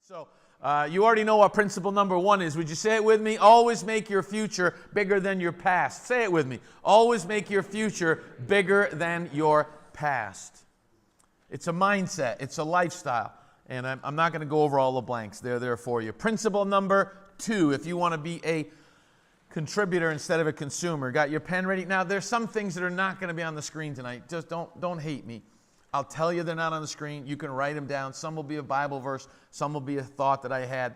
So you already know what principle number 1 is. Would you say it with me? Always make your future bigger than your past. Say it with me. Always make your future bigger than your past. It's a mindset. It's a lifestyle. And I'm not going to go over all the blanks. They're there for you. Principle number 2, if you want to be a contributor instead of a consumer. Got your pen ready? Now, there's some things that are not going to be on the screen tonight. Just don't hate me. I'll tell you they're not on the screen. You can write them down. Some will be a Bible verse. Some will be a thought that I had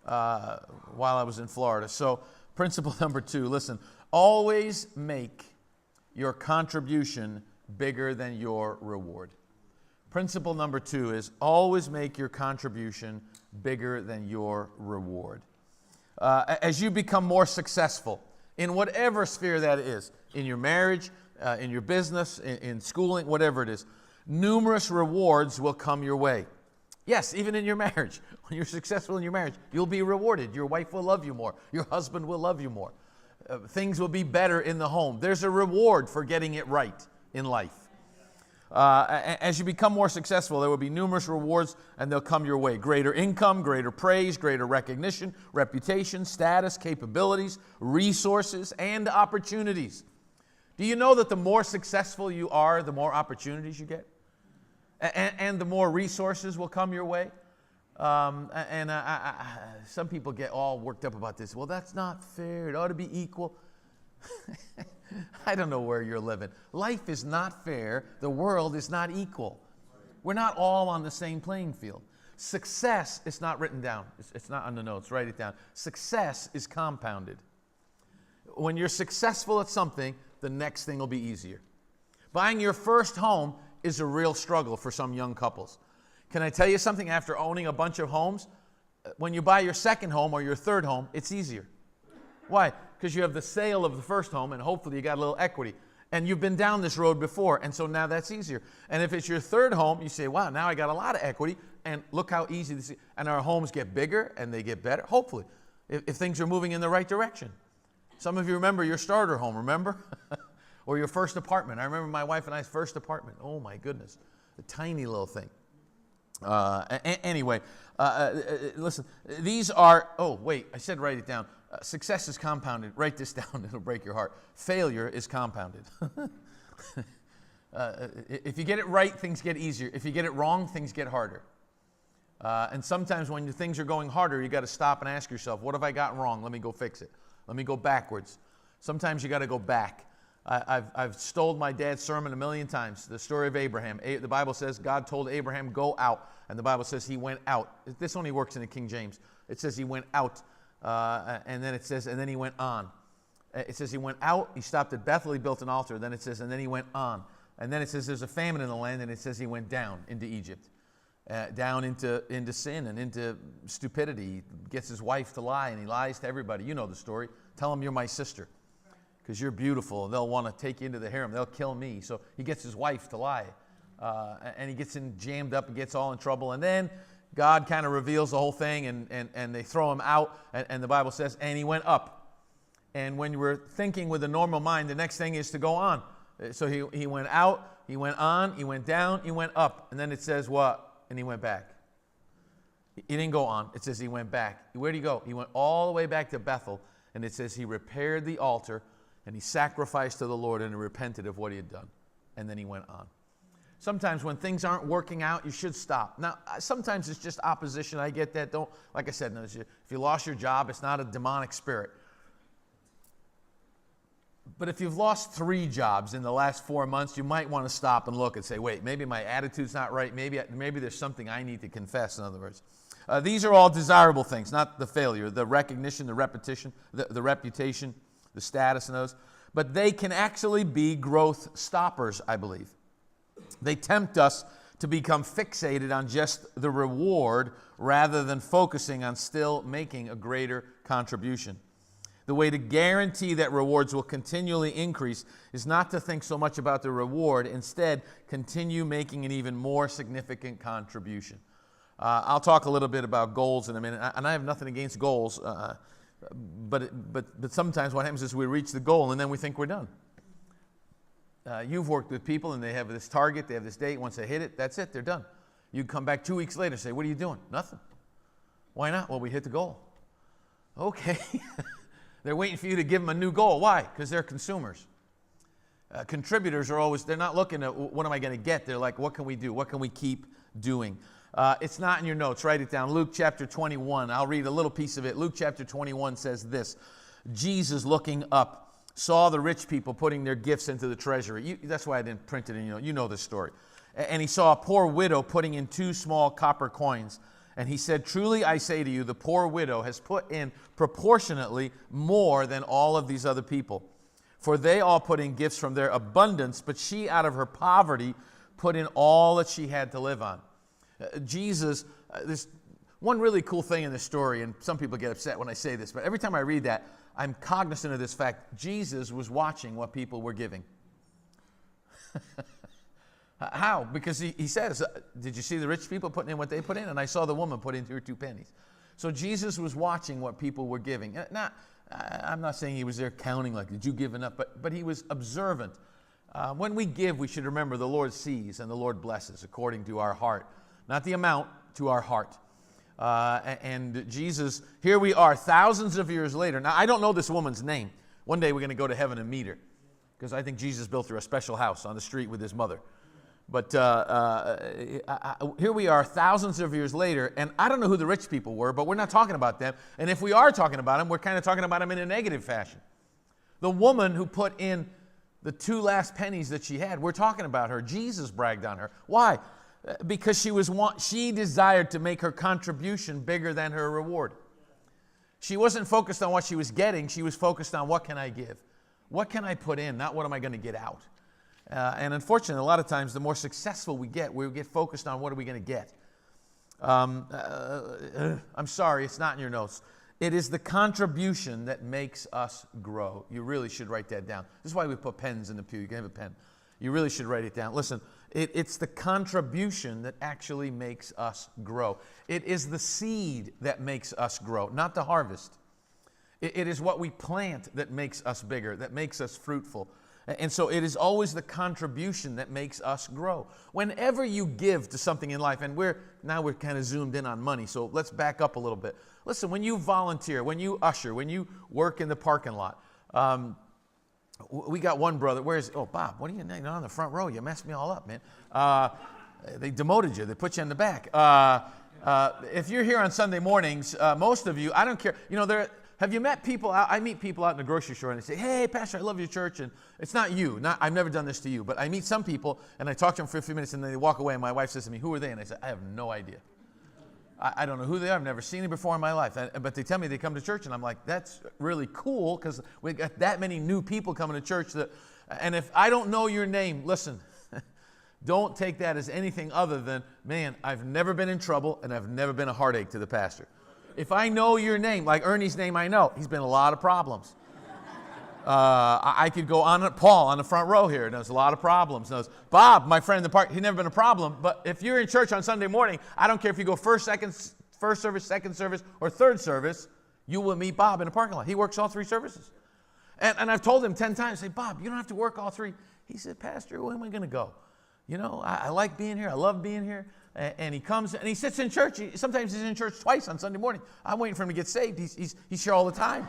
while I was in Florida. So principle number 2, listen. Always make your contribution bigger than your reward. Principle number 2 is always make your contribution bigger than your reward. As you become more successful in whatever sphere that is, in your marriage, in your business, in schooling, whatever it is, numerous rewards will come your way. Yes, even in your marriage. When you're successful in your marriage, you'll be rewarded. Your wife will love you more. Your husband will love you more. Things will be better in the home. There's a reward for getting it right in life. As you become more successful, there will be numerous rewards, and they'll come your way. Greater income, greater praise, greater recognition, reputation, status, capabilities, resources, and opportunities. Do you know that the more successful you are, the more opportunities you get? And the more resources will come your way? Some people get all worked up about this. Well, that's not fair. It ought to be equal. I don't know where you're living. Life is not fair. The world is not equal. We're not all on the same playing field. Success is not written down. It's not on the notes. Write it down. Success is compounded. When you're successful at something, the next thing will be easier. Buying your first home is a real struggle for some young couples. Can I tell you something? After owning a bunch of homes, when you buy your second home or your third home, it's easier. Why? Because you have the sale of the first home, and hopefully you got a little equity. And you've been down this road before, and so now that's easier. And if it's your third home, you say, wow, now I got a lot of equity, and look how easy this is. And our homes get bigger, and they get better, hopefully, if things are moving in the right direction. Some of you remember your starter home, remember? Or your first apartment. I remember my wife and I's first apartment. Oh, my goodness. A tiny little thing. Anyway, listen, these are, oh, wait, I said write it down. Success is compounded. Write this down. It'll break your heart. Failure is compounded. If you get it right, things get easier. If you get it wrong, things get harder. And sometimes when things are going harder, you got to stop and ask yourself, what have I gotten wrong? Let me go fix it. Let me go backwards. Sometimes you got to go back. I've stole my dad's sermon a million times. The story of Abraham. The Bible says God told Abraham, go out. And the Bible says he went out. This only works in the King James. It says he went out. And then it says, and then he went on. It says he went out. He stopped at Bethel. He built an altar. Then it says, and then he went on. And then it says there's a famine in the land. And it says he went down into Egypt. Down into sin and into stupidity. He gets his wife to lie, and he lies to everybody. You know the story. Tell them you're my sister because you're beautiful. They'll want to take you into the harem. They'll kill me. So he gets his wife to lie. And he gets jammed up and gets all in trouble. And then God kind of reveals the whole thing, and they throw him out. And the Bible says, and he went up. And when you were thinking with a normal mind, the next thing is to go on. So he went out, he went on, he went down, he went up. And then it says what? And he went back. He didn't go on. It says he went back. Where did he go? He went all the way back to Bethel, and it says he repaired the altar, and he sacrificed to the Lord, and he repented of what he had done. And then he went on. Sometimes when things aren't working out, you should stop. Now, sometimes it's just opposition. I get that. Like I said, no, if you lost your job, it's not a demonic spirit. But if you've lost 3 jobs in the last 4 months, you might want to stop and look and say, wait, maybe my attitude's not right. Maybe there's something I need to confess, in other words. These are all desirable things, not the failure, the recognition, the repetition, the reputation, the status and those. But they can actually be growth stoppers, I believe. They tempt us to become fixated on just the reward rather than focusing on still making a greater contribution. The way to guarantee that rewards will continually increase is not to think so much about the reward. Instead, continue making an even more significant contribution. I'll talk a little bit about goals in a minute, and I have nothing against goals, but sometimes what happens is we reach the goal and then we think we're done. You've worked with people and they have this target, they have this date. Once they hit it, that's it, they're done. You come back 2 weeks later and say, what are you doing? Nothing. Why not? Well, we hit the goal. Okay. They're waiting for you to give them a new goal. Why? Because they're consumers. Contributors are always, they're not looking at what am I going to get. They're like, what can we do? What can we keep doing? It's not in your notes. Write it down. Luke chapter 21. I'll read a little piece of it. Luke chapter 21 says this. Jesus, looking up, saw the rich people putting their gifts into the treasury. That's why I didn't print it. And you know this story. And he saw a poor widow putting in 2 small copper coins. And he said, truly I say to you, the poor widow has put in proportionately more than all of these other people. For they all put in gifts from their abundance, but she out of her poverty put in all that she had to live on. Jesus, there's one really cool thing in this story, and some people get upset when I say this, but every time I read that, I'm cognizant of this fact. Jesus was watching what people were giving. How? Because he says, did you see the rich people putting in what they put in? And I saw the woman put in her 2 pennies. So Jesus was watching what people were giving. I'm not saying he was there counting like, did you give enough? But he was observant. When we give, we should remember the Lord sees and the Lord blesses according to our heart. Not the amount, to our heart. And Jesus, here we are thousands of years later. Now, I don't know this woman's name. One day we're going to go to heaven and meet her. Because I think Jesus built her a special house on the street with his mother. But here we are thousands of years later, and I don't know who the rich people were, but we're not talking about them. And if we are talking about them, we're kind of talking about them in a negative fashion. The woman who put in the 2 last pennies that she had, we're talking about her. Jesus bragged on her. Why? Because she desired to make her contribution bigger than her reward. She wasn't focused on what she was getting. She was focused on what can I give? What can I put in? Not what am I going to get out? And unfortunately, a lot of times, the more successful we get focused on what are we going to get. I'm sorry, it's not in your notes. It is the contribution that makes us grow. You really should write that down. This is why we put pens in the pew. You can have a pen. You really should write it down. Listen, it's the contribution that actually makes us grow. It is the seed that makes us grow, not the harvest. It is what we plant that makes us bigger, that makes us fruitful. And so it is always the contribution that makes us grow. Whenever you give to something in life, and we're kind of zoomed in on money, so let's back up a little bit. Listen, when you volunteer, when you usher, when you work in the parking lot, we got one brother, Bob, what are you doing on the front row? You messed me all up, man. They demoted you. They put you in the back. If you're here on Sunday mornings, most of you, I don't care, have you met people? I meet people out in the grocery store and they say, hey, Pastor, I love your church. And it's not you. I've never done this to you. But I meet some people and I talk to them for a few minutes and then they walk away and my wife says to me, who are they? And I say, I have no idea. I don't know who they are. I've never seen them before in my life. But they tell me they come to church and I'm like, that's really cool because we got that many new people coming to church. And if I don't know your name, listen, don't take that as anything other than, man, I've never been in trouble and I've never been a heartache to the pastor. If I know your name, like Ernie's name I know, he's been in a lot of problems. I could go on, Paul on the front row here, knows a lot of problems. Knows Bob, my friend in the park, he's never been a problem. But if you're in church on Sunday morning, I don't care if you go first service, second service, or third service, you will meet Bob in the parking lot. He works all 3 services. And I've told him 10 times, say, Bob, you don't have to work all 3. He said, Pastor, when am I going to go? I like being here. I love being here. And he comes and he sits in church. Sometimes he's in church twice on Sunday morning. I'm waiting for him to get saved. He's here all the time.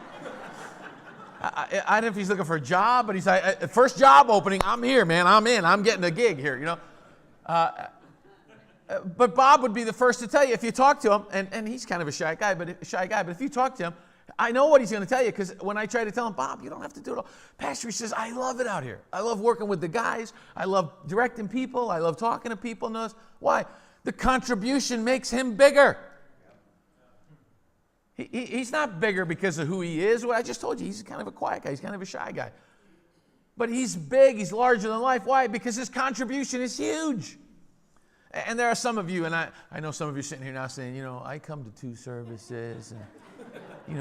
I don't know if he's looking for a job, but he's like, first job opening, I'm here, man. I'm in. I'm getting a gig here, But Bob would be the first to tell you if you talk to him, and he's kind of a shy guy, but if you talk to him, I know what he's going to tell you because when I try to tell him, Bob, you don't have to do it all. Pastor, he says, I love it out here. I love working with the guys. I love directing people. I love talking to people. Knows why? The contribution makes him bigger. He's not bigger because of who he is. Well, I just told you, he's kind of a quiet guy. He's kind of a shy guy. But he's big. He's larger than life. Why? Because his contribution is huge. And there are some of you, and I know some of you sitting here now saying, I come to 2 services, and,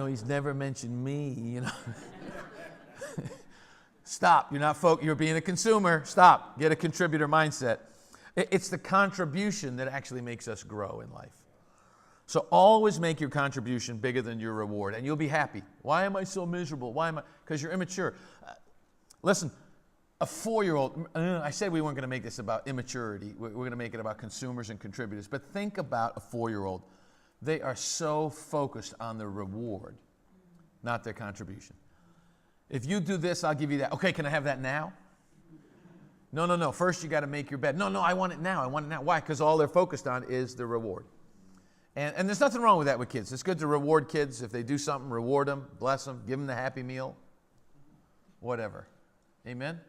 he's never mentioned me, Stop. You're being a consumer. Stop. Get a contributor mindset. It's the contribution that actually makes us grow in life. So always make your contribution bigger than your reward, and you'll be happy. Why am I so miserable? Because you're immature. Listen, a 4-year-old, I said we weren't going to make this about immaturity. We're going to make it about consumers and contributors. But think about a 4-year-old. They are so focused on the reward, not their contribution. If you do this, I'll give you that. Okay, can I have that now? No. First, you got to make your bed. No, I want it now. I want it now. Why? Because all they're focused on is the reward. And there's nothing wrong with that with kids. It's good to reward kids. If they do something, reward them, bless them, give them the happy meal, whatever. Amen?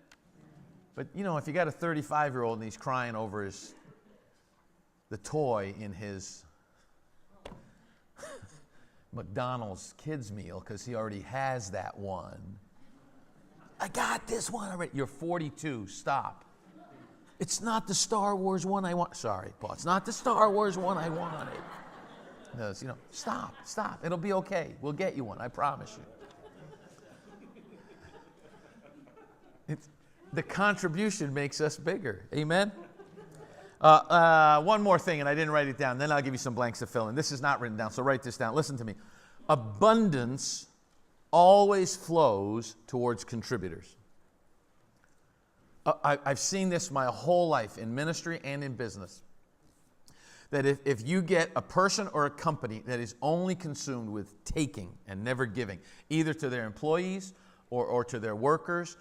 But, if you got a 35-year-old and he's crying over the toy in his McDonald's kids meal because he already has that one. I got this one already. You're 42. Stop. It's not the Star Wars one I want. Sorry, Paul. It's not the Star Wars one I wanted. Stop. It'll be okay. We'll get you one. I promise you. The contribution makes us bigger. Amen? One more thing, and I didn't write it down. Then I'll give you some blanks to fill in. This is not written down, so write this down. Listen to me. Abundance always flows towards contributors. I've seen this my whole life in ministry and in business. That if you get a person or a company that is only consumed with taking and never giving, either to their employees or to their workers,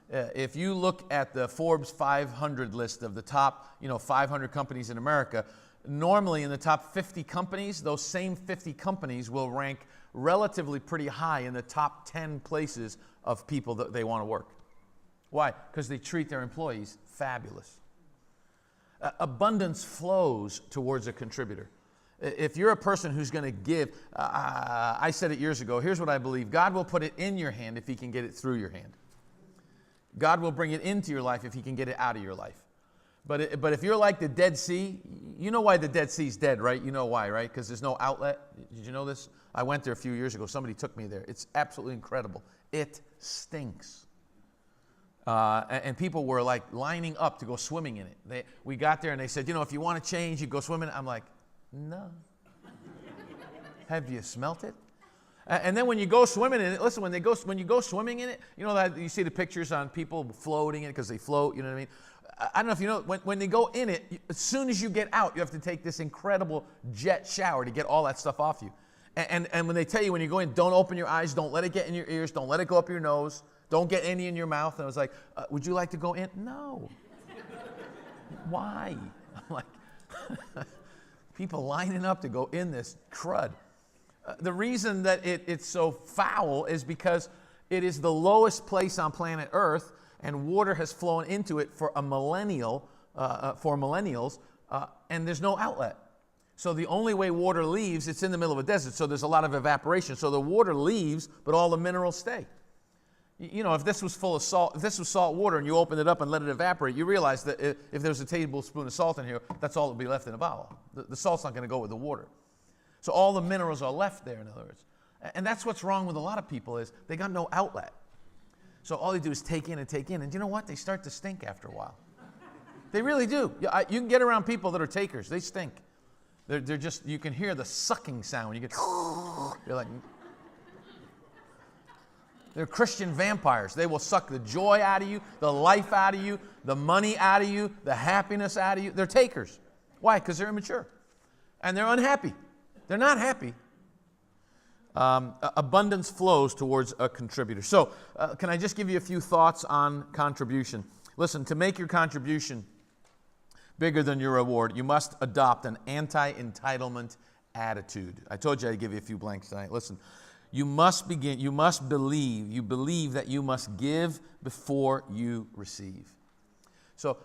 if you look at the Forbes 500 list of the top 500 companies in America, normally in the top 50 companies, those same 50 companies will rank relatively pretty high in the top 10 places of people that they want to work. Why? Because they treat their employees fabulous. Abundance flows towards a contributor. If you're a person who's going to give, I said it years ago, here's what I believe. God will put it in your hand if he can get it through your hand. God will bring it into your life if he can get it out of your life. But if you're like the Dead Sea, you know why the Dead Sea's dead, right? You know why, right? Because there's no outlet. Did you know this? I went there a few years ago. Somebody took me there. It's absolutely incredible. It stinks. And people were like lining up to go swimming in it. We got there and they said, if you want to change, you go swimming. I'm like, no. Have you smelt it? And then when you go swimming in it, listen, when you go swimming in it, that you see the pictures on people floating in it because they float, you know what I mean? I don't know if you know, when they go in it, as soon as you get out, you have to take this incredible jet shower to get all that stuff off you. And when they tell you when you go in, don't open your eyes, don't let it get in your ears, don't let it go up your nose, don't get any in your mouth. And I was like, would you like to go in? No. Why? I'm like, people lining up to go in this crud. The reason that it's so foul is because it is the lowest place on planet Earth, and water has flown into it for millennials, and there's no outlet. So the only way water leaves, it's in the middle of a desert, so there's a lot of evaporation. So the water leaves, but all the minerals stay. If this was full of salt, if this was salt water and you opened it up and let it evaporate, you realize that if there's a tablespoon of salt in here, that's all that would be left in the bottle. The salt's not going to go with the water. So all the minerals are left there, in other words. And that's what's wrong with a lot of people is they got no outlet. So all they do is take in. And you know what? They start to stink after a while. They really do. You can get around people that are takers. They stink. They're just, you can hear the sucking sound. You get, you're like, they're Christian vampires. They will suck the joy out of you, the life out of you, the money out of you, the happiness out of you. They're takers. Why? Because they're immature. And they're unhappy. They're not happy. Abundance flows towards a contributor. So, can I just give you a few thoughts on contribution? Listen, to make your contribution bigger than your reward, you must adopt an anti-entitlement attitude. I told you I'd give you a few blanks tonight. Listen, you must believe that you must give before you receive. So,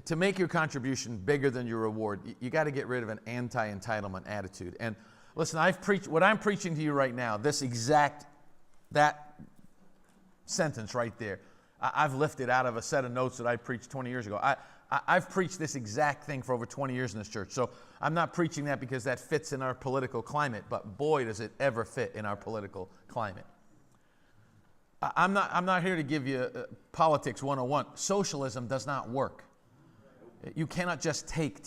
to make your contribution bigger than your reward, you got to get rid of an anti-entitlement attitude. And listen, what I'm preaching to you right now, that sentence right there, I've lifted out of a set of notes that I preached 20 years ago. I've preached this exact thing for over 20 years in this church. So I'm not preaching that because that fits in our political climate, but boy, does it ever fit in our political climate. I'm not here to give you politics 101. Socialism does not work. You cannot just take.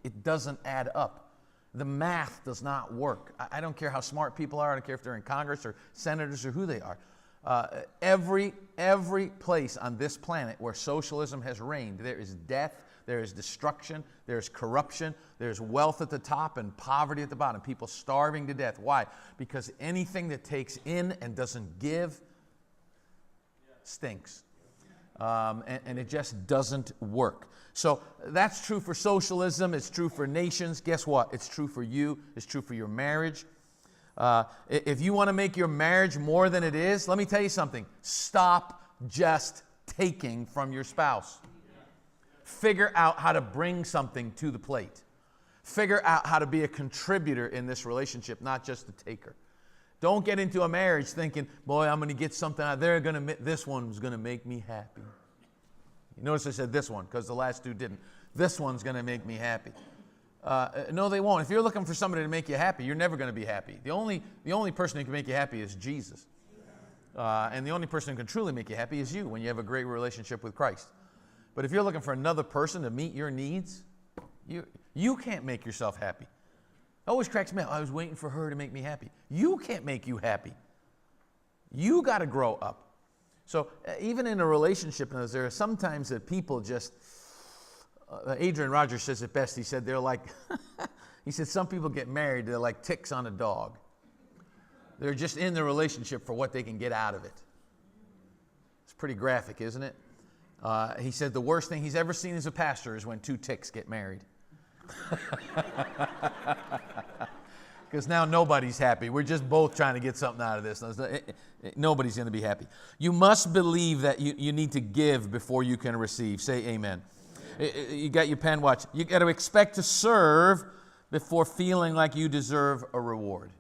It doesn't add up. The math does not work. I don't care how smart people are. I don't care if they're in Congress or senators or who they are. Every place on this planet where socialism has reigned, there is death, There is destruction, there's corruption, there's wealth at the top and poverty at the bottom. People starving to death. Why? Because anything that takes in and doesn't give stinks. And it just doesn't work. So that's true for socialism. It's true for nations. Guess what? It's true for you. It's true for your marriage. If you want to make your marriage more than it is, let me tell you something. Stop just taking from your spouse. Figure out how to bring something to the plate. Figure out how to be a contributor in this relationship, not just a taker. Don't get into a marriage thinking, boy, I'm going to get something out. This one's going to make me happy. You notice I said this one because the last two didn't. This one's going to make me happy. No, they won't. If you're looking for somebody to make you happy, you're never going to be happy. The only person who can make you happy is Jesus. And the only person who can truly make you happy is you when you have a great relationship with Christ. But if you're looking for another person to meet your needs, you can't make yourself happy. It always cracks me up. I was waiting for her to make me happy. You can't make you happy. You got to grow up. So even in a relationship, there are sometimes that people just, Adrian Rogers says it best. He said they're like, he said some people get married, they're like ticks on a dog. They're just in the relationship for what they can get out of it. It's pretty graphic, isn't it? He said the worst thing he's ever seen as a pastor is when two ticks get married. Because now nobody's happy. We're just both trying to get something out of this. Nobody's going to be happy. You must believe that you need to give before you can receive. Say amen. You got your pen, watch. You got to expect to serve before feeling like you deserve a reward.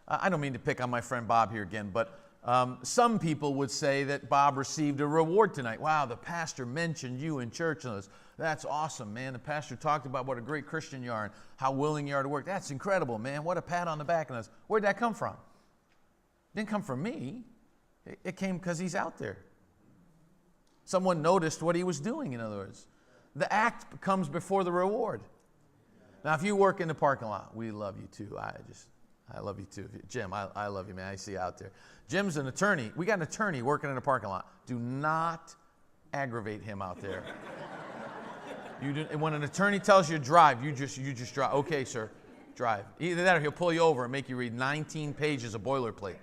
I don't mean to pick on my friend Bob here again, but some people would say that Bob received a reward tonight. Wow, the pastor mentioned you in church. That's awesome, man. The pastor talked about what a great Christian you are and how willing you are to work. That's incredible, man. What a pat on the back. And where'd that come from? It didn't come from me. It came because he's out there. Someone noticed what he was doing, in other words. The act comes before the reward. Now, if you work in the parking lot, we love you too. I love you too. Jim, I love you, man. I see you out there. Jim's an attorney. We got an attorney working in a parking lot. Do not aggravate him out there. When an attorney tells you to drive, you just drive. Okay, sir, drive. Either that or he'll pull you over and make you read 19 pages of boilerplate.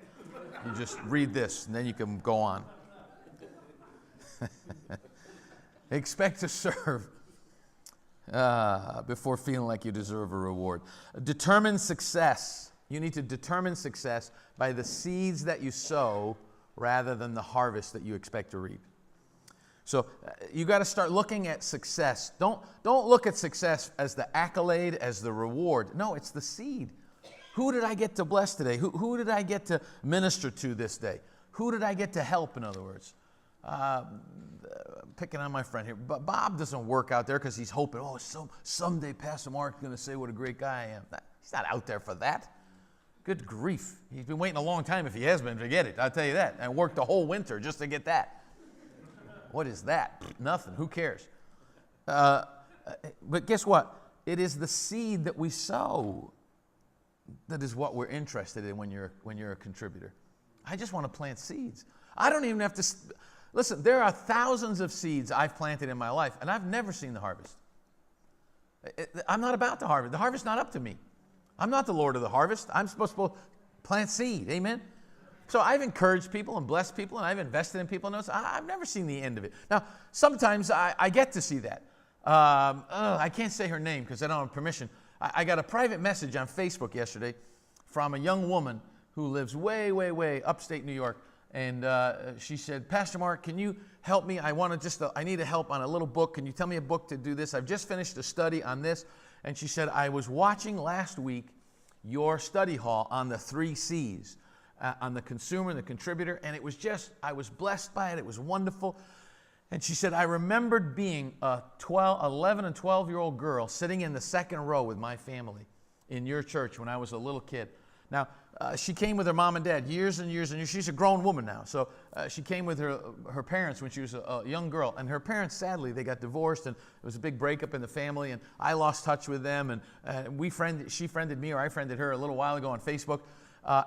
You just read this, and then you can go on. Expect to serve before feeling like you deserve a reward. Determine success. You need to determine success by the seeds that you sow rather than the harvest that you expect to reap. So you got to start looking at success. Don't look at success as the accolade, as the reward. No, it's the seed. Who did I get to bless today? Who did I get to minister to this day? Who did I get to help, in other words? Picking on my friend here. But Bob doesn't work out there because he's hoping, someday Pastor Mark's going to say what a great guy I am. He's not out there for that. Good grief. He's been waiting a long time if he has been. Forget it. I'll tell you that. And worked the whole winter just to get that. What is that? Nothing. Who cares? But guess what? It is the seed that we sow that is what we're interested in when you're a contributor. I just want to plant seeds. I don't even have to... Listen, there are thousands of seeds I've planted in my life, and I've never seen the harvest. I'm not about the harvest. The harvest's not up to me. I'm not the Lord of the harvest. I'm supposed to plant seed. Amen? So I've encouraged people and blessed people, and I've invested in people. And I've never seen the end of it. Now, sometimes I get to see that. I can't say her name because I don't have permission. I got a private message on Facebook yesterday from a young woman who lives way, way, way upstate New York. And she said, Pastor Mark, can you help me? I need help on a little book. Can you tell me a book to do this? I've just finished a study on this. And she said, I was watching last week your study hall on the 3 C's. On the consumer and the contributor, and I was blessed by it. It was wonderful. And she said, I remembered being a 11 and 12-year-old girl sitting in the second row with my family in your church when I was a little kid. Now, she came with her mom and dad years and years and years. She's a grown woman now. So she came with her parents when she was a young girl. And her parents, sadly, they got divorced, and it was a big breakup in the family. And I lost touch with them. And she friended me, or I friended her a little while ago on Facebook.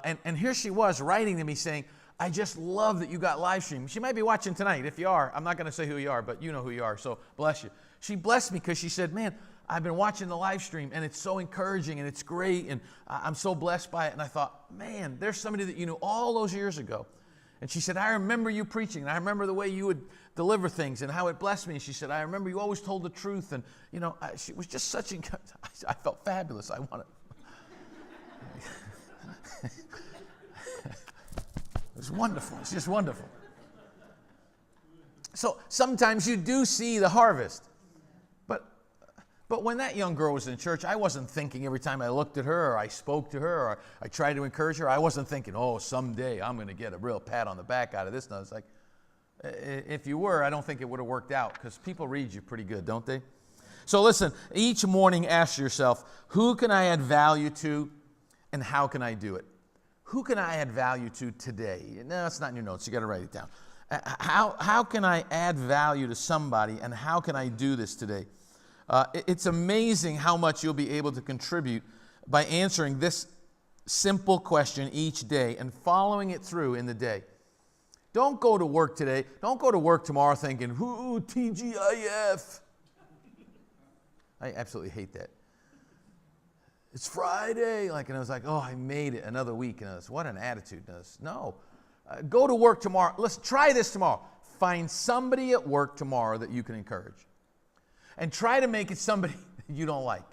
And here she was writing to me saying, I just love that you got live stream. She might be watching tonight. If you are, I'm not going to say who you are, but you know who you are, so bless you. She blessed me because she said, man, I've been watching the live stream, and it's so encouraging, and it's great, and I'm so blessed by it. And I thought, man, there's somebody that you knew all those years ago. And she said, I remember you preaching, and I remember the way you would deliver things and how it blessed me. And she said, I remember you always told the truth. And, she was just such I felt fabulous. I wanted. It was wonderful. It's just wonderful. So sometimes you do see the harvest. But when that young girl was in church, I wasn't thinking every time I looked at her or I spoke to her or I tried to encourage her, I wasn't thinking, oh, someday I'm going to get a real pat on the back out of this. No, it's like, if you were, I don't think it would have worked out because people read you pretty good, don't they? So listen, each morning ask yourself, who can I add value to and how can I do it? Who can I add value to today? No, it's not in your notes. You got to write it down. How can I add value to somebody and how can I do this today? It's amazing how much you'll be able to contribute by answering this simple question each day and following it through in the day. Don't go to work today. Don't go to work tomorrow thinking, ooh, TGIF. I absolutely hate that. It's Friday. And I was like, oh, I made it another week. And I was, what an attitude. No. Go to work tomorrow. Let's try this tomorrow. Find somebody at work tomorrow that you can encourage. And try to make it somebody you don't like.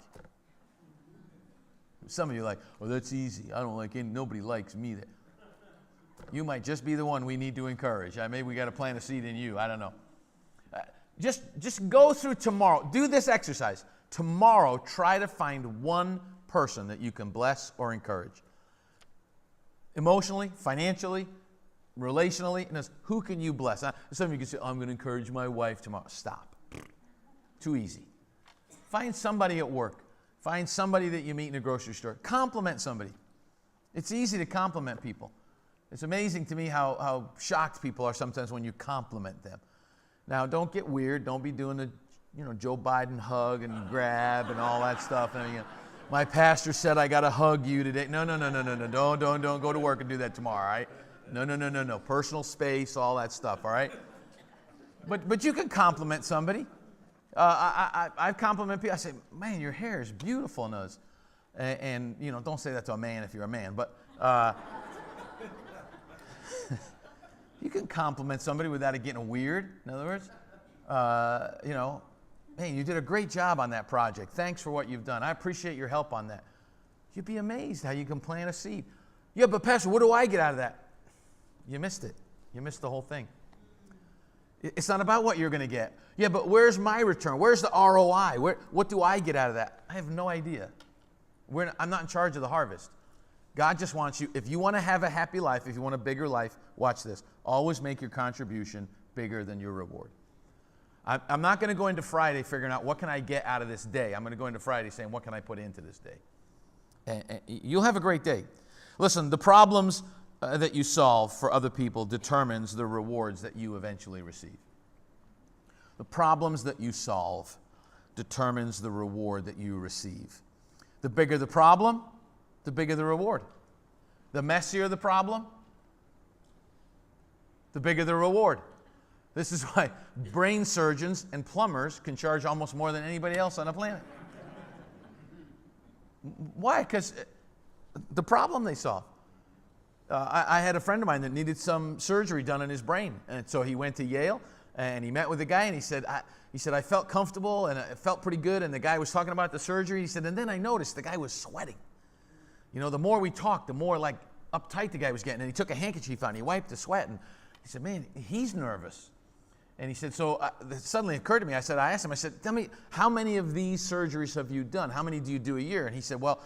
Some of you are like, well, that's easy. I don't like it. Nobody likes me. You might just be the one we need to encourage. Maybe we got to plant a seed in you. I don't know. Just go through tomorrow. Do this exercise. Tomorrow, try to find one person that you can bless or encourage. Emotionally, financially, relationally. And who can you bless? Some of you can say, I'm going to encourage my wife tomorrow. Stop. Too easy. Find somebody at work. Find somebody that you meet in a grocery store. Compliment somebody. It's easy to compliment people. It's amazing to me how shocked people are sometimes when you compliment them. Now, don't get weird. Don't be doing the Joe Biden hug and grab and all that stuff. And, my pastor said I got to hug you today. No. Don't go to work and do that tomorrow, all right? No. Personal space, all that stuff, all right? But you can compliment somebody. I compliment people. I say, man, your hair is beautiful. And don't say that to a man if you're a man. But you can compliment somebody without it getting weird. In other words, man, you did a great job on that project. Thanks for what you've done. I appreciate your help on that. You'd be amazed how you can plant a seed. Yeah, but Pastor, what do I get out of that? You missed it. You missed the whole thing. It's not about what you're going to get. Yeah, but where's my return? Where's the ROI? What do I get out of that? I have no idea. I'm not in charge of the harvest. God just wants you, if you want to have a happy life, if you want a bigger life, watch this. Always make your contribution bigger than your reward. I'm not going to go into Friday figuring out what can I get out of this day. I'm going to go into Friday saying, what can I put into this day? And you'll have a great day. Listen, the problems that you solve for other people determines the rewards that you eventually receive. The problems that you solve determines the reward that you receive. The bigger the problem, the bigger the reward. The messier the problem, the bigger the reward. This is why brain surgeons and plumbers can charge almost more than anybody else on the planet. Why? Because the problem they solve. I had a friend of mine that needed some surgery done on his brain. And so he went to Yale and he met with the guy and he said, I felt comfortable and it felt pretty good. And the guy was talking about the surgery. He said, and then I noticed the guy was sweating. The more we talked, the more like uptight the guy was getting. And he took a handkerchief out and he wiped the sweat. And he said, man, he's nervous. And he said, so it suddenly occurred to me. I asked him, tell me, how many of these surgeries have you done? How many do you do a year? And he said, well,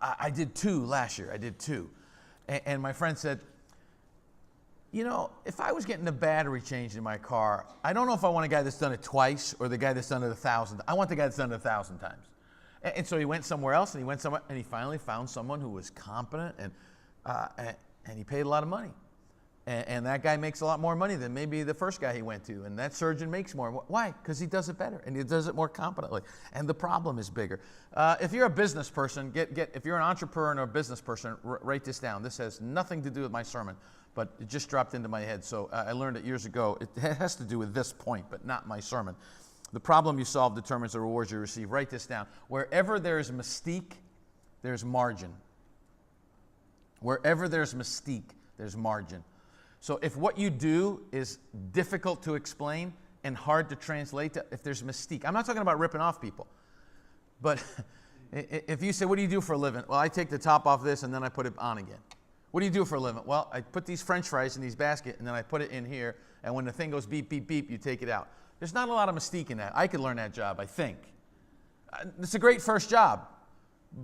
I did 2 last year. I did 2. And my friend said, if I was getting a battery changed in my car, I don't know if I want a guy that's done it twice or the guy that's done it 1,000. I want the guy that's done it 1,000 times. And so he went somewhere else, and he finally found someone who was competent, and he paid a lot of money. And that guy makes a lot more money than maybe the first guy he went to. And that surgeon makes more. Why? Because he does it better and he does it more competently. And the problem is bigger. If you're a business person, if you're an entrepreneur or a business person, write this down. This has nothing to do with my sermon. but it just dropped into my head. So I learned it years ago. It has to do with this point, but not my sermon. The problem you solve determines the rewards you receive. Write this down. Wherever there's mystique, there's margin. Wherever there's mystique, there's margin. So if what you do is difficult to explain and hard to translate, if there's mystique, I'm not talking about ripping off people, but if you say, what do you do for a living? Well, I take the top off this and then I put it on again. What do you do for a living? Well, I put these French fries in these baskets and then I put it in here, and when the thing goes beep, beep, beep, you take it out. There's not a lot of mystique in that. I could learn that job, I think. It's a great first job,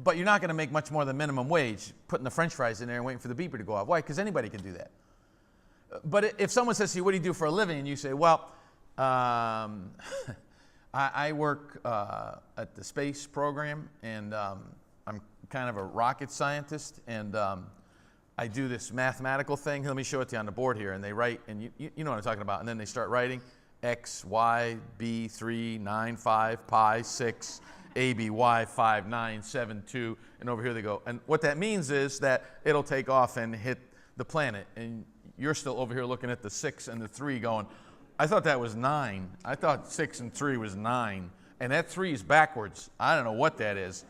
but you're not going to make much more than minimum wage putting the French fries in there and waiting for the beeper to go off. Why? Because anybody can do that. But if someone says to you, what do you do for a living? And you say, well, I work at the space program, and I'm kind of a rocket scientist, and I do this mathematical thing. Let me show it to you on the board here. And they write, and you know what I'm talking about. And then they start writing X, Y, B, 3, 9, 5, pi, 6, A, B, Y, 5, 9, 7, 2. And over here they go. And what that means is that it'll take off and hit the planet. And you're still over here looking at the 6 and the 3 going, I thought that was 9. I thought 6 and 3 was 9. And that 3 is backwards. I don't know what that is.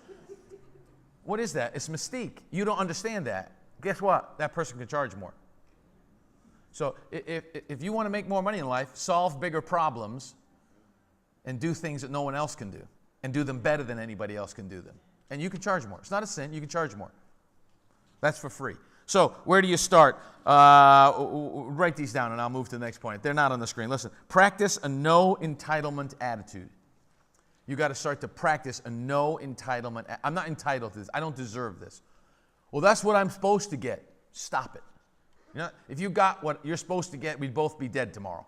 What is that? It's mystique. You don't understand that. Guess what? That person can charge more. So if you want to make more money in life, solve bigger problems and do things that no one else can do, and do them better than anybody else can do them. And you can charge more. It's not a sin. You can charge more. That's for free. So where do you start? Write these down, and I'll move to the next point. They're not on the screen. Listen, practice a no entitlement attitude. You got to start to practice a no entitlement. I'm not entitled to this. I don't deserve this. Well, that's what I'm supposed to get. Stop it. You know, if you got what you're supposed to get, we'd both be dead tomorrow.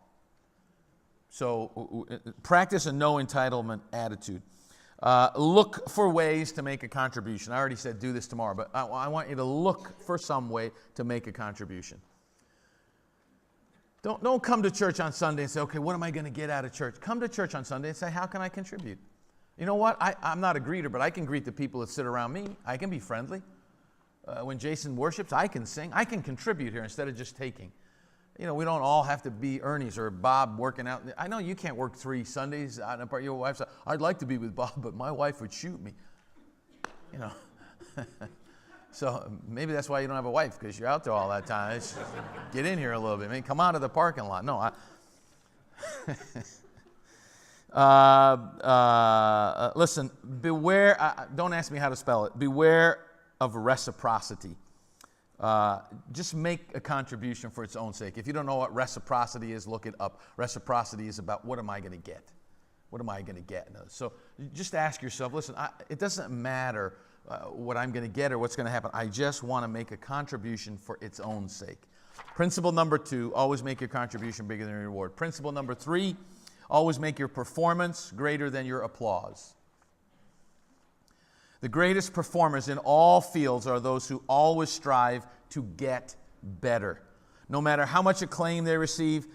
So practice a no entitlement attitude. Look for ways to make a contribution. I already said do this tomorrow, but I want you to look for some way to make a contribution. Don't come to church on Sunday and say, okay, what am I going to get out of church? Come to church on Sunday and say, how can I contribute? You know what? I'm not a greeter, but I can greet the people that sit around me. I can be friendly. When Jason worships, I can sing. I can contribute here instead of just taking. You know, we don't all have to be Ernie's or Bob working out. I know you can't work 3 Sundays on a part of your wife's. I'd like to be with Bob, but my wife would shoot me. You know. So maybe that's why you don't have a wife, because you're out there all that time. Just get in here a little bit. I mean, come out of the parking lot. No, listen, beware. Don't ask me how to spell it. Beware of reciprocity. Just make a contribution for its own sake. If you don't know what reciprocity is, look it up. Reciprocity is about, what am I going to get? What am I going to get? So just ask yourself, listen, it doesn't matter what I'm going to get or what's going to happen. I just want to make a contribution for its own sake. Principle number 2, always make your contribution bigger than your reward. Principle number 3, always make your performance greater than your applause. The greatest performers in all fields are those who always strive to get better. No matter how much acclaim they receive,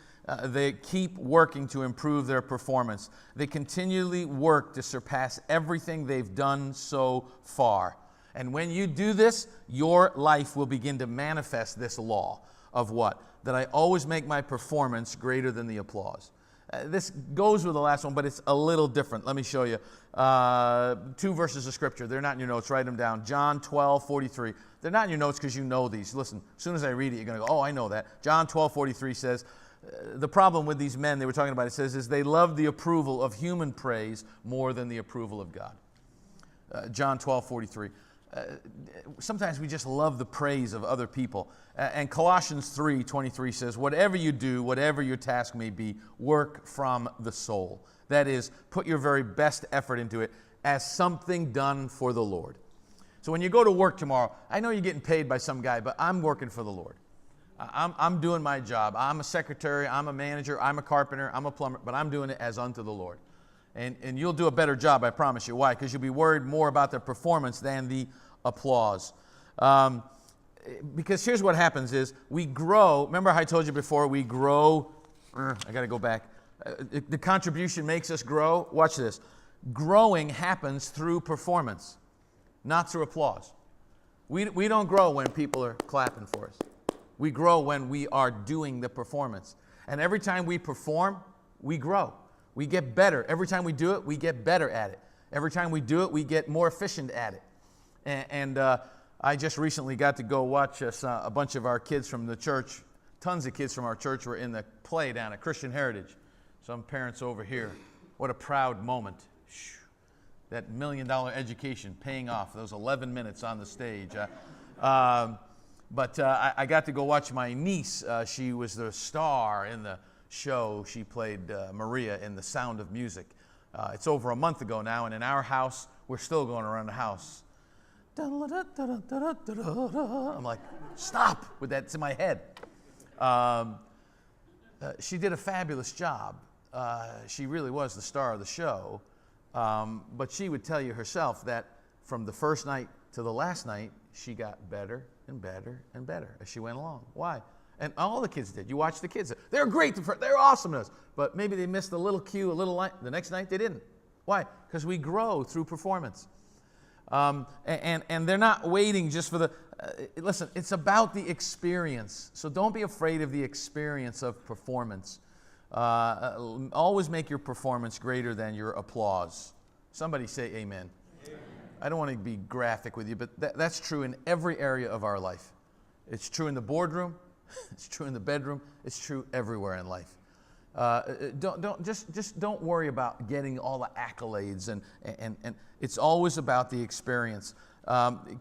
they keep working to improve their performance. They continually work to surpass everything they've done so far. And when you do this, your life will begin to manifest this law of what? That I always make my performance greater than the applause. This goes with the last one, but it's a little different. Let me show you 2 verses of Scripture. They're not in your notes. Write them down. John 12:43. They're not in your notes because you know these. Listen, as soon as I read it, you're going to go, oh, I know that. John 12:43 says, the problem with these men they were talking about, it says, is they love the approval of human praise more than the approval of God. John 12:43. Sometimes we just love the praise of other people. And Colossians 3:23 says, whatever you do, whatever your task may be, work from the soul. That is, put your very best effort into it as something done for the Lord. So when you go to work tomorrow, I know you're getting paid by some guy, but I'm working for the Lord. I'm doing my job. I'm a secretary, I'm a manager, I'm a carpenter, I'm a plumber, but I'm doing it as unto the Lord. And you'll do a better job, I promise you. Why? Because you'll be worried more about the performance than the applause. Because here's what happens is we grow. Remember how I told you before, we grow. I got to go back. The contribution makes us grow. Watch this. Growing happens through performance, not through applause. We don't grow when people are clapping for us. We grow when we are doing the performance. And every time we perform, we grow. We get better. Every time we do it, we get better at it. Every time we do it, we get more efficient at it. And I just recently got to go watch a bunch of our kids from the church. Tons of kids from our church were in the play down at Christian Heritage. Some parents over here. What a proud moment. That $1 million education paying off. Those 11 minutes on the stage. But I got to go watch my niece. She was the star in the show. She played Maria in The Sound of Music. It's over a month ago now, and in our house, we're still going around the house. I'm like, stop with that. It's in my head. She did a fabulous job. She really was the star of the show. But she would tell you herself that from the first night to the last night, she got better and better and better as she went along. Why? And all the kids did. You watch the kids. They're great. They're awesomeness. But maybe they missed a little cue, a little line. The next night they didn't. Why? Because we grow through performance. And they're not waiting just for the... listen, it's about the experience. So don't be afraid of the experience of performance. Always make your performance greater than your applause. Somebody say amen. Amen. I don't want to be graphic with you, but that's true in every area of our life. It's true in the boardroom. It's true in the bedroom. It's true everywhere in life. Don't worry about getting all the accolades, and it's always about the experience.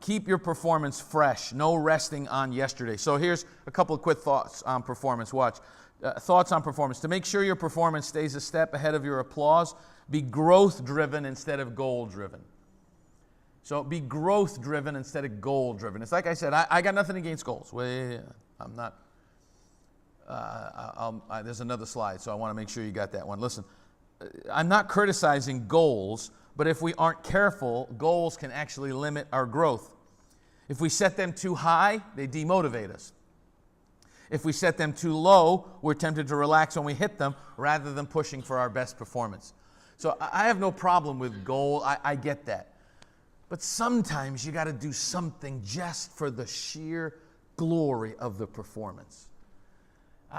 Keep your performance fresh. No resting on yesterday. So here's a couple of quick thoughts on performance. Watch. Thoughts on performance. To make sure your performance stays a step ahead of your applause, be growth-driven instead of goal-driven. So be growth-driven instead of goal-driven. It's like I said, I got nothing against goals. I'm not. There's another slide, so I want to make sure you got that one. Listen, I'm not criticizing goals, but if we aren't careful, goals can actually limit our growth. If we set them too high, they demotivate us. If we set them too low, we're tempted to relax when we hit them rather than pushing for our best performance. So I have no problem with goal. I get that. But sometimes you got to do something just for the sheer glory of the performance.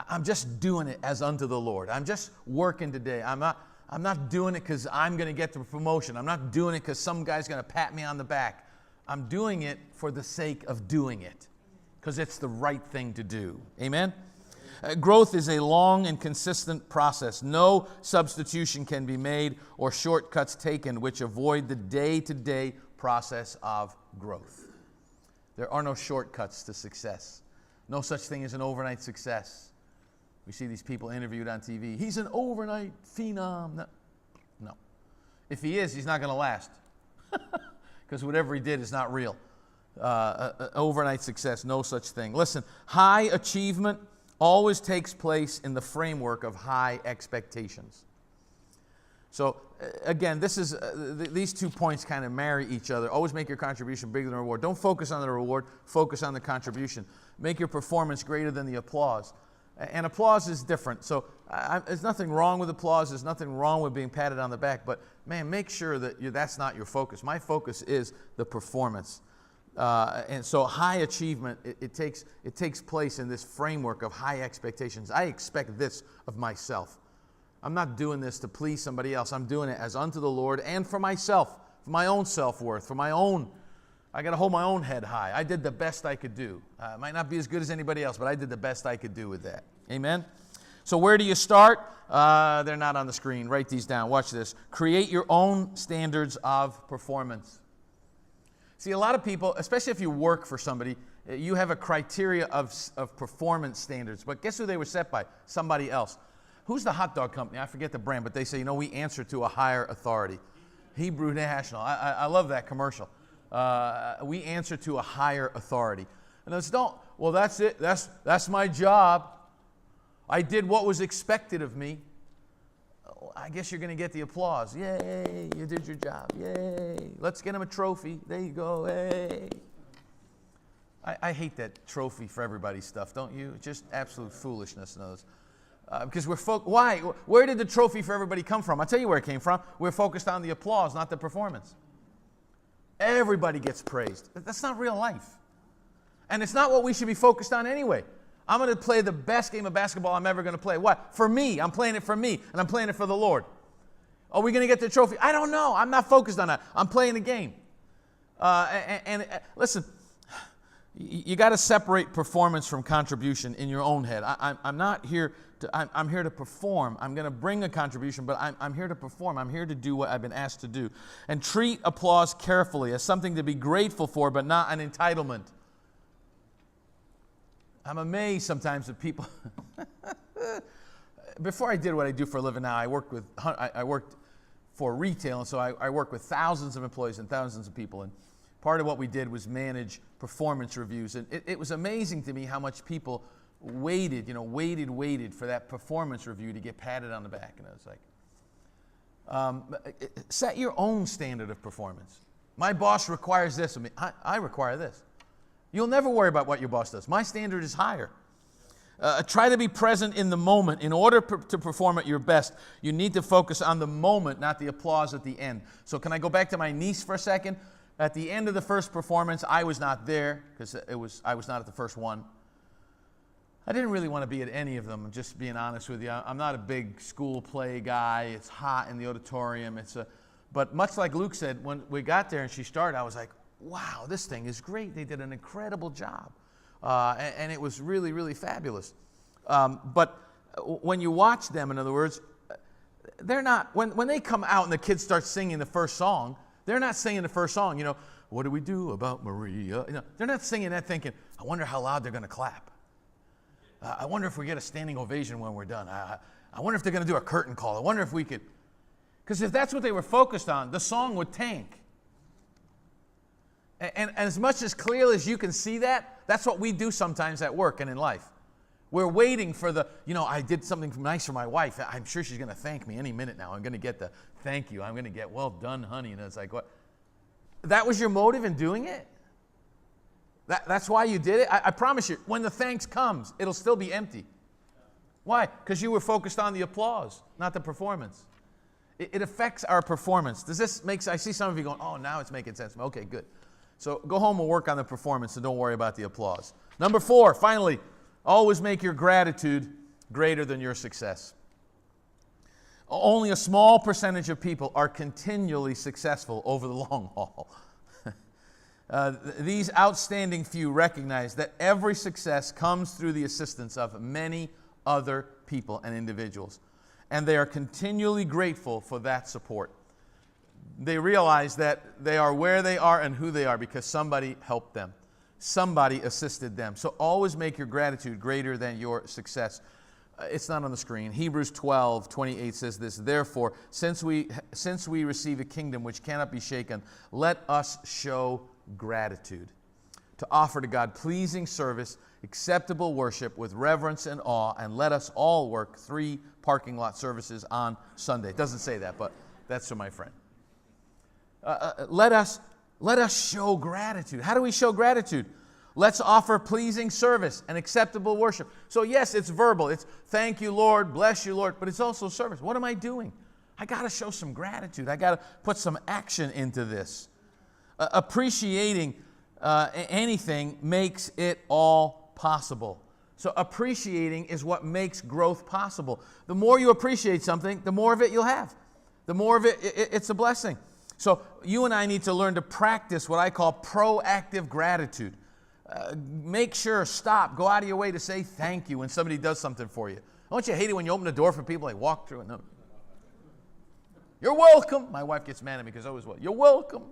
I'm just doing it as unto the Lord. I'm just working today. I'm not doing it because I'm going to get the promotion. I'm not doing it because some guy's going to pat me on the back. I'm doing it for the sake of doing it, because it's the right thing to do. Amen? Growth is a long and consistent process. No substitution can be made or shortcuts taken which avoid the day-to-day process of growth. There are no shortcuts to success. No such thing as an overnight success. We see these people interviewed on TV. He's an overnight phenom. No. If he is, he's not going to last. Because whatever he did is not real. Overnight success, no such thing. Listen, high achievement always takes place in the framework of high expectations. So again, this is these 2 points kind of marry each other. Always make your contribution bigger than the reward. Don't focus on the reward, focus on the contribution. Make your performance greater than the applause. And applause is different. So there's nothing wrong with applause. There's nothing wrong with being patted on the back. But man, make sure that that's not your focus. My focus is the performance. And so high achievement, it takes place in this framework of high expectations. I expect this of myself. I'm not doing this to please somebody else. I'm doing it as unto the Lord and for myself, for my own self-worth, for my own. I got to hold my own head high. I did the best I could do. It might not be as good as anybody else, but I did the best I could do with that. Amen? So where do you start? They're not on the screen. Write these down. Watch this. Create your own standards of performance. See, a lot of people, especially if you work for somebody, you have a criteria of performance standards. But guess who they were set by? Somebody else. Who's the hot dog company? I forget the brand, but they say, we answer to a higher authority. Hebrew National. I love that commercial. We answer to a higher authority. And it's well, that's it. That's my job. I did what was expected of me. I guess you're going to get the applause. Yay, you did your job. Yay. Let's get him a trophy. There you go. Hey. I hate that trophy for everybody stuff, don't you? Just absolute foolishness in those. Because why? Where did the trophy for everybody come from? I'll tell you where it came from. We're focused on the applause, not the performance. Everybody gets praised. That's not real life. And it's not what we should be focused on anyway. I'm going to play the best game of basketball I'm ever going to play. What? For me. I'm playing it for me, and I'm playing it for the Lord. Are we going to get the trophy? I don't know. I'm not focused on that. I'm playing the game. Listen, you got to separate performance from contribution in your own head. I'm not here to, I'm here to perform. I'm going to bring a contribution, but I'm here to perform. I'm here to do what I've been asked to do. And treat applause carefully as something to be grateful for, but not an entitlement. I'm amazed sometimes at people. Before I did what I do for a living now, I worked for retail, and so I worked with thousands of employees and thousands of people. And part of what we did was manage performance reviews. And it was amazing to me how much people waited for that performance review to get patted on the back. And I was like, set your own standard of performance. My boss requires this of me. I require this. You'll never worry about what your boss does. My standard is higher. Try to be present in the moment. In order to perform at your best, you need to focus on the moment, not the applause at the end. So can I go back to my niece for a second? At the end of the first performance, I was not there because I was not at the first one. I didn't really want to be at any of them, just being honest with you. I'm not a big school play guy. It's hot in the auditorium. But much like Luke said, when we got there and she started, I was like, wow, this thing is great. They did an incredible job. And it was really, really fabulous. But when you watch them, in other words, they're not, when they come out and the kids start singing the first song, they're not singing the first song, what do we do about Maria? They're not singing that thinking, I wonder how loud they're going to clap. I wonder if we get a standing ovation when we're done. I wonder if they're going to do a curtain call. I wonder if we could. Because if that's what they were focused on, the song would tank. And as much as clearly as you can see that, that's what we do sometimes at work and in life. We're waiting for I did something nice for my wife. I'm sure she's going to thank me any minute now. I'm going to get the thank you. I'm going to get, well done, honey. And it's like, what? That was your motive in doing it? That's why you did it? I promise you, when the thanks comes, it'll still be empty. Why? Because you were focused on the applause, not the performance. It affects our performance. Does this make sense? I see some of you going, oh, now it's making sense. Okay, good. So go home and work on the performance and don't worry about the applause. Number 4, finally, always make your gratitude greater than your success. Only a small percentage of people are continually successful over the long haul. These outstanding few recognize that every success comes through the assistance of many other people and individuals, and they are continually grateful for that support. They realize that they are where they are and who they are because somebody helped them. Somebody assisted them. So always make your gratitude greater than your success. It's not on the screen. Hebrews 12:28 says this, therefore, since we receive a kingdom which cannot be shaken, let us show gratitude. To offer to God pleasing service, acceptable worship with reverence and awe, and let us all work 3 parking lot services on Sunday. It doesn't say that, but that's for my friend. Let us show gratitude. How do we show gratitude? Let's offer pleasing service and acceptable worship. So yes, it's verbal. It's thank you, Lord, bless you, Lord, but it's also service. What am I doing? I got to show some gratitude. I got to put some action into this. Appreciating anything makes it all possible. So appreciating is what makes growth possible. The more you appreciate something, the more of it you'll have. The more of it's a blessing. So you and I need to learn to practice what I call proactive gratitude. Make sure, stop, go out of your way to say thank you when somebody does something for you. Don't you hate it when you open the door for people, they walk through and no. You're welcome. My wife gets mad at me because I always, you're welcome.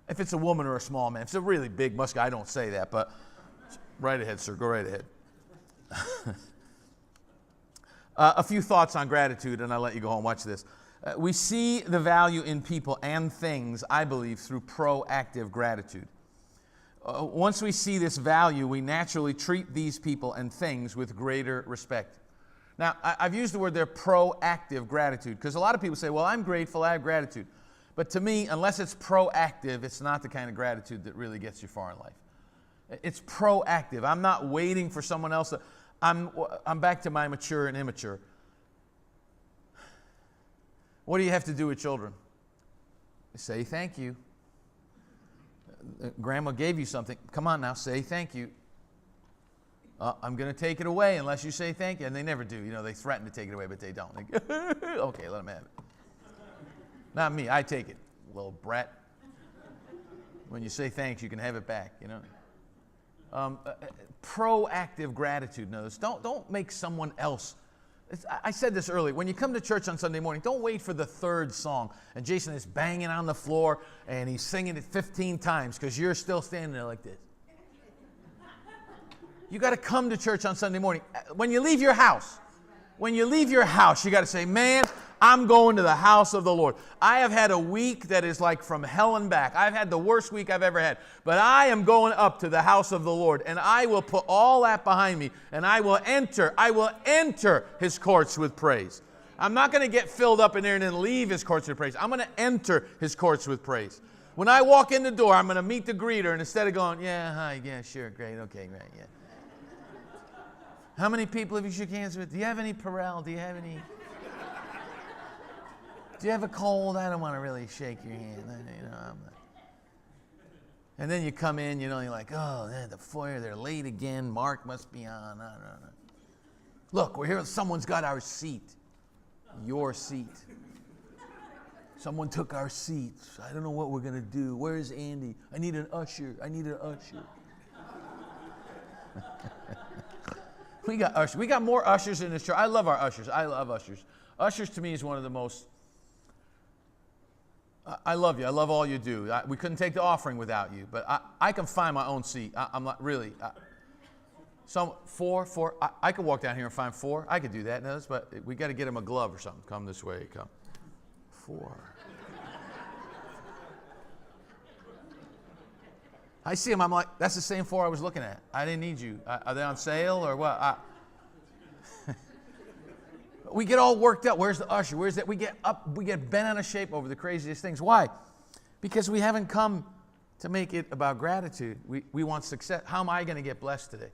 If it's a woman or a small man, if it's a really big muscular, I don't say that, but right ahead, sir, go right ahead. A few thoughts on gratitude, and I'll let you go home. Watch this. We see the value in people and things, I believe, through proactive gratitude. Once we see this value, we naturally treat these people and things with greater respect. Now, I've used the word there, proactive gratitude, because a lot of people say, well, I'm grateful, I have gratitude. But to me, unless it's proactive, it's not the kind of gratitude that really gets you far in life. It's proactive. I'm not waiting for someone else. I'm back to my mature and immature. What do you have to do with children? Say thank you. Grandma gave you something. Come on now, say thank you. I'm going to take it away unless you say thank you. And they never do. You know, they threaten to take it away, but they don't. Like, okay, let them have it. Not me. I take it, little brat. When you say thanks, you can have it back, you know. Proactive gratitude. Notice. Don't make someone else. I said this earlier. When you come to church on Sunday morning, don't wait for the third song. And Jason is banging on the floor, and he's singing it 15 times because you're still standing there like this. You got to come to church on Sunday morning. When you leave your house, you got to say, man, I'm going to the house of the Lord. I have had a week that is like from hell and back. I've had the worst week I've ever had. But I am going up to the house of the Lord, and I will put all that behind me, and I will enter his courts with praise. I'm not going to get filled up in there and then leave his courts with praise. I'm going to enter his courts with praise. When I walk in the door, I'm going to meet the greeter, and instead of going, yeah, hi, yeah, sure, great, okay, great, yeah. How many people have you shook hands with? Do you have any Perel? Do you have a cold? I don't want to really shake your hand. You know, and then you come in, you know, you're like, oh, the foyer, they're late again. Mark must be on. No. Look, we're here. Someone's got our seat. Your seat. Someone took our seats. I don't know what we're going to do. Where's Andy? I need an usher. We got ushers. We got more ushers in this church. I love our ushers. I love ushers. Ushers to me is one of the most. I love you. I love all you do. We couldn't take the offering without you, but I can find my own seat. I'm not really. Four. I could walk down here and find 4. I could do that, but we got to get him a glove or something. Come this way. Come. 4. I see them. I'm like, that's the same 4 I was looking at. I didn't need you. Are they on sale or what? We get all worked up. Where's the usher? Where's that? We get bent out of shape over the craziest things. Why? Because we haven't come to make it about gratitude. We want success. How am I going to get blessed today?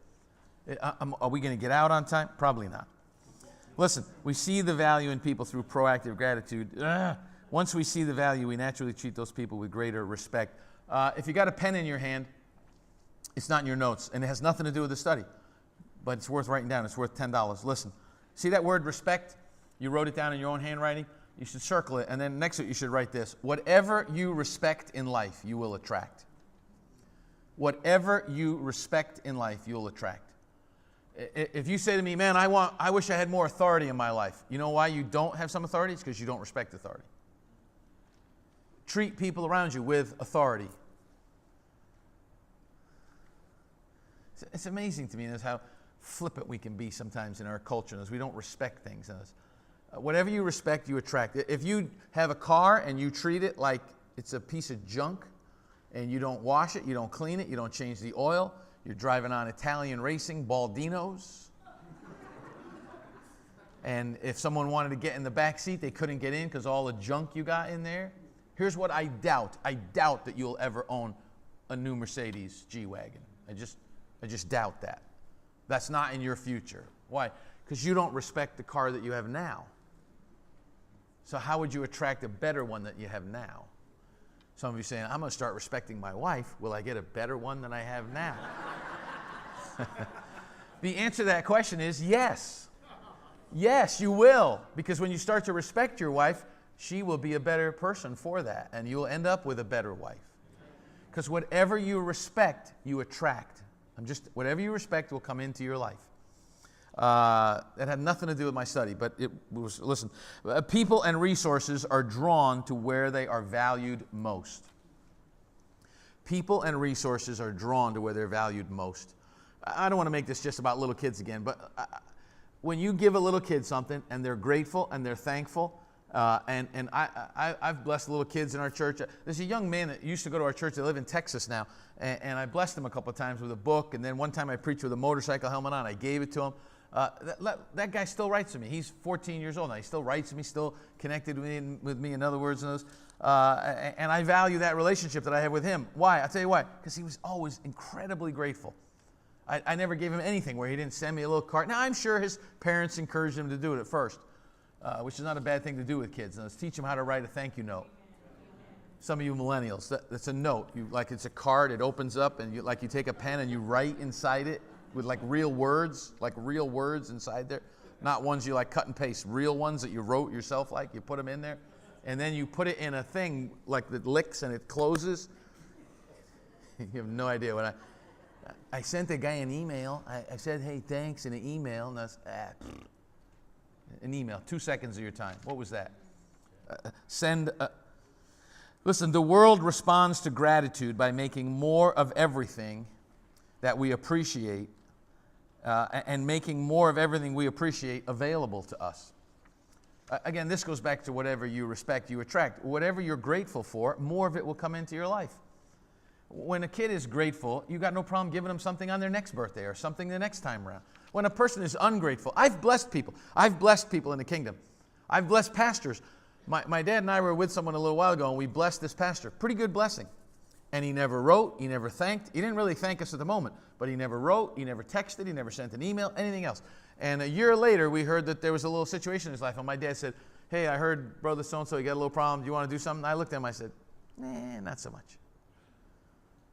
Are we going to get out on time? Probably not. Listen, we see the value in people through proactive gratitude. Once we see the value, we naturally treat those people with greater respect. If you got a pen in your hand, it's not in your notes, and it has nothing to do with the study, but it's worth writing down. It's worth $10. Listen, see that word respect? You wrote it down in your own handwriting? You should circle it, and then next to it you should write this. Whatever you respect in life, you will attract. Whatever you respect in life, you'll attract. If you say to me, man, I wish I had more authority in my life. You know why you don't have some authority? It's because you don't respect authority. Treat people around you with authority. It's amazing to me how flippant we can be sometimes in our culture as we don't respect things. Whatever you respect, you attract. If you have a car and you treat it like it's a piece of junk and you don't wash it, you don't clean it, you don't change the oil, you're driving on Italian racing Baldinos. And if someone wanted to get in the back seat, they couldn't get in because all the junk you got in there. Here's what I doubt. I doubt that you'll ever own a new Mercedes G-Wagon. I just doubt that. That's not in your future. Why? Because you don't respect the car that you have now. So how would you attract a better one that you have now? Some of you saying, I'm going to start respecting my wife. Will I get a better one than I have now? The answer to that question is yes. Yes, you will. Because when you start to respect your wife, she will be a better person for that, and you'll end up with a better wife. Because whatever you respect, you attract. Whatever you respect will come into your life. That had nothing to do with my study, but it was, listen, people and resources are drawn to where they are valued most. People and resources are drawn to where they're valued most. I don't want to make this just about little kids again, but when you give a little kid something and they're grateful and they're thankful, and I've blessed little kids in our church. There's a young man that used to go to our church. They live in Texas now, and I blessed him a couple of times with a book, and then one time I preached with a motorcycle helmet on. I gave it to him. That guy still writes to me. He's 14 years old now. He still writes to me, still connected with me, in other words, and I value that relationship that I have with him. Why? I'll tell you why. Because he was always incredibly grateful. I never gave him anything where he didn't send me a little card. Now, I'm sure his parents encouraged him to do it at first. Which is not a bad thing to do with kids. Now, let's teach them how to write a thank you note. Some of you millennials, that's a note. It's a card. It opens up, and you take a pen and you write inside it. with like real words inside there. Not ones you like cut and paste, real ones that you wrote yourself, like you put them in there. And then you put it in a thing like that licks and it closes. You have no idea what I sent a guy an email. I said, hey, thanks, in an email. And that's, an email, 2 seconds of your time. What was that? Listen, the world responds to gratitude by making more of everything that we appreciate and making more of everything we appreciate available to us. Again, this goes back to whatever you respect, you attract. Whatever you're grateful for, more of it will come into your life. When a kid is grateful, you got no problem giving them something on their next birthday or something the next time around. When a person is ungrateful, I've blessed people. I've blessed people in the kingdom. I've blessed pastors. My dad and I were with someone a little while ago, and we blessed this pastor. Pretty good blessing. And he never wrote, he never thanked. He didn't really thank us at the moment, but he never wrote, he never texted, he never sent an email, anything else. And a year later, we heard that there was a little situation in his life, and my dad said, hey, I heard brother so-and-so, he got a little problem. Do you want to do something? I looked at him, I said, nah, not so much.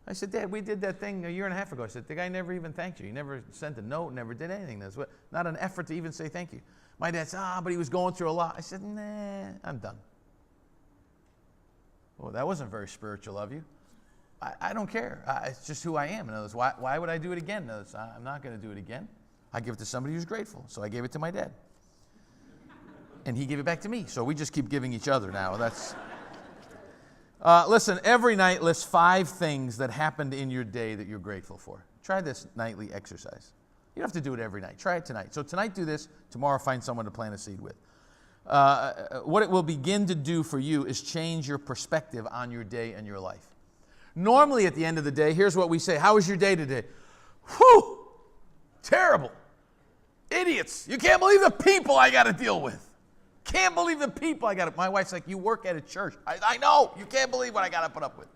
I said, Dad, we did that thing a year and a half ago. I said, the guy never even thanked you. He never sent a note, never did anything. That's what, not an effort to even say thank you. My dad said, but he was going through a lot. I said, nah, I'm done. Well, that wasn't very spiritual of you. I don't care. It's just who I am. In other words, why would I do it again? In other words, I'm not going to do it again. I give it to somebody who's grateful. So I gave it to my dad. And he gave it back to me. So we just keep giving each other now. That's... listen, every night list 5 things that happened in your day that you're grateful for. Try this nightly exercise. You don't have to do it every night. Try it tonight. So tonight do this. Tomorrow find someone to plant a seed with. What it will begin to do for you is change your perspective on your day and your life. Normally at the end of the day, here's what we say. How was your day today? Whew! Terrible. Idiots. You can't believe the people I got to deal with. Can't believe the people I got to... My wife's like, you work at a church. I know. You can't believe what I got to put up with.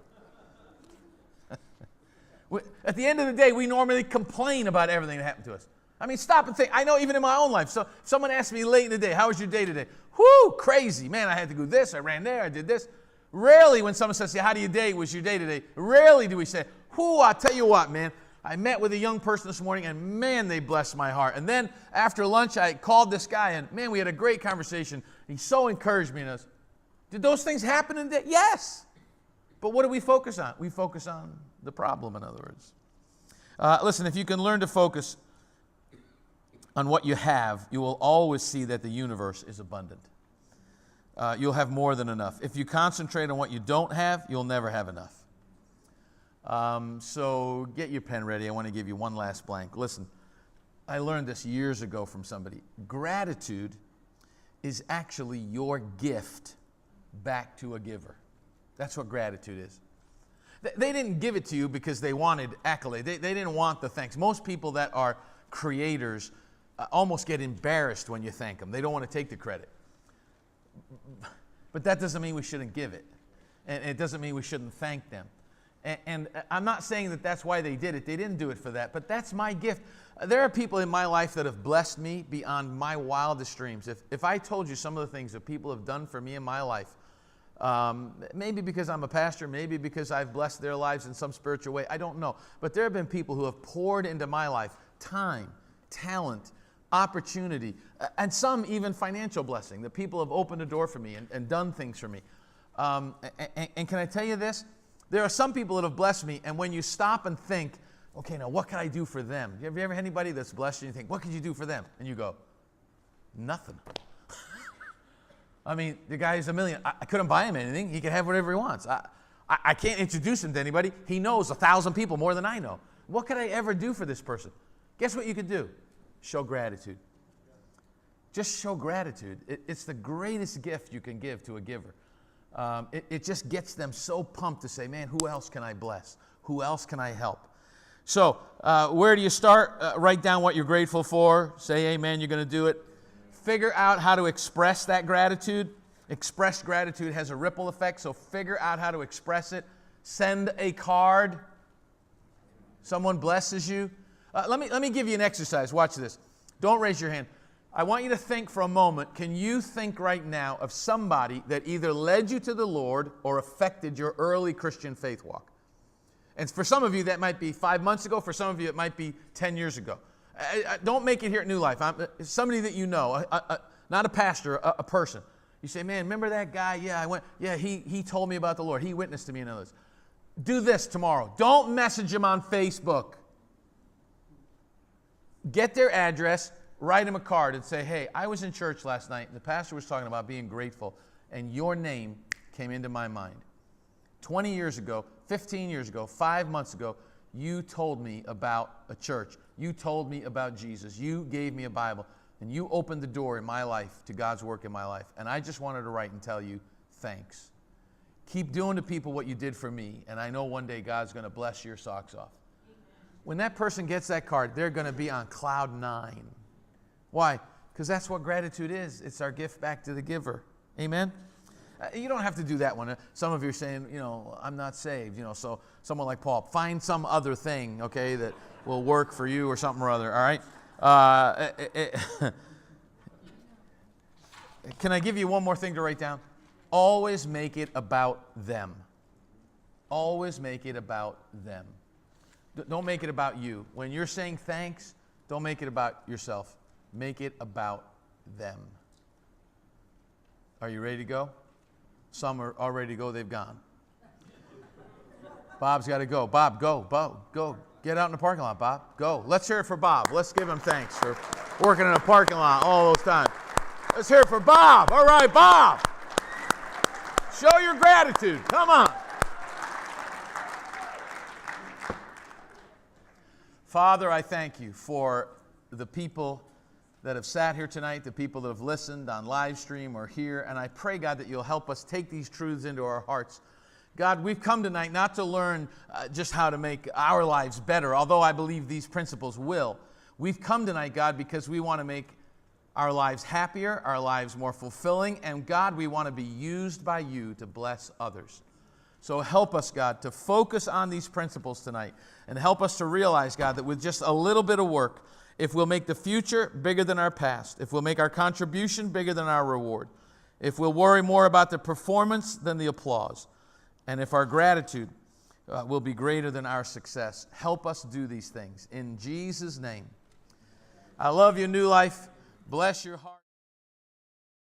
At the end of the day, we normally complain about everything that happened to us. I mean, stop and think. I know even in my own life. So if someone asks me late in the day, how was your day today? Whoo, crazy. Man, I had to do this. I ran there. I did this. Rarely when someone says, how do you day? Was your day today? Rarely do we say, whoo, I'll tell you what, man. I met with a young person this morning, and man, they blessed my heart. And then after lunch, I called this guy, and man, we had a great conversation. He so encouraged me. And did those things happen in the day? Yes. But what do we focus on? We focus on the problem, in other words. Listen, if you can learn to focus on what you have, you will always see that the universe is abundant. You'll have more than enough. If you concentrate on what you don't have, you'll never have enough. So get your pen ready. I want to give you one last blank. Listen, I learned this years ago from somebody. Gratitude is actually your gift back to a giver. That's what gratitude is. They didn't give it to you because they wanted accolade. They didn't want the thanks. Most people that are creators almost get embarrassed when you thank them. They don't want to take the credit. But that doesn't mean we shouldn't give it. And it doesn't mean we shouldn't thank them. And I'm not saying that that's why they did it. They didn't do it for that. But that's my gift. There are people in my life that have blessed me beyond my wildest dreams. If I told you some of the things that people have done for me in my life, maybe because I'm a pastor, maybe because I've blessed their lives in some spiritual way, I don't know. But there have been people who have poured into my life time, talent, opportunity, and some even financial blessing. The people have opened a door for me and done things for me. And can I tell you this? There are some people that have blessed me, and when you stop and think, okay, now what can I do for them? Have you ever had anybody that's blessed you and you think, what could you do for them? And you go, nothing. I mean, the guy is $1 million. I couldn't buy him anything. He can have whatever he wants. I can't introduce him to anybody. He knows 1,000 people more than I know. What could I ever do for this person? Guess what you could do? Show gratitude. Just show gratitude. It's the greatest gift you can give to a giver. It just gets them so pumped to say, man, who else can I bless? Who else can I help? So where do you start? Write down what you're grateful for. Say amen, you're going to do it. Figure out how to express that gratitude. Expressed gratitude has a ripple effect, so figure out how to express it. Send a card. Someone blesses you. Let me give you an exercise. Watch this. Don't raise your hand. I want you to think for a moment. Can you think right now of somebody that either led you to the Lord or affected your early Christian faith walk? And for some of you, that might be 5 months ago. For some of you, it might be 10 years ago. Don't make it here at New Life. Somebody that you know, not a pastor, a person. You say, man, remember that guy? Yeah, I went. Yeah, he told me about the Lord. He witnessed to me and others. Do this tomorrow. Don't message him on Facebook. Get their address, write him a card and say, hey, I was in church last night. And the pastor was talking about being grateful, and your name came into my mind. 20 years ago, 15 years ago, 5 months ago, you told me about a church. You told me about Jesus. You gave me a Bible. And you opened the door in my life to God's work in my life. And I just wanted to write and tell you thanks. Keep doing to people what you did for me. And I know one day God's going to bless your socks off. When that person gets that card, they're going to be on cloud 9. Why? Because that's what gratitude is. It's our gift back to the giver. Amen? You don't have to do that one. Some of you are saying, I'm not saved. So someone like Paul, find some other thing, okay, that will work for you or something or other, all right? Can I give you one more thing to write down? Always make it about them. Always make it about them. Don't make it about you. When you're saying thanks, don't make it about yourself. Make it about them. Are you ready to go? Some are all ready to go. They've gone. Bob's got to go. Bob, go. Bob, go. Get out in the parking lot, Bob. Go. Let's hear it for Bob. Let's give him thanks for working in a parking lot all those times. Let's hear it for Bob. All right, Bob. Show your gratitude. Come on. Father, I thank you for the people that have sat here tonight, the people that have listened on live stream or here, and I pray, God, that you'll help us take these truths into our hearts. God, we've come tonight not to learn just how to make our lives better, although I believe these principles will. We've come tonight, God, because we want to make our lives happier, our lives more fulfilling, and God, we want to be used by you to bless others. So help us, God, to focus on these principles tonight, and help us to realize, God, that with just a little bit of work, if we'll make the future bigger than our past, if we'll make our contribution bigger than our reward, if we'll worry more about the performance than the applause, and if our gratitude will be greater than our success, help us do these things. In Jesus' name. I love you, New Life. Bless your heart.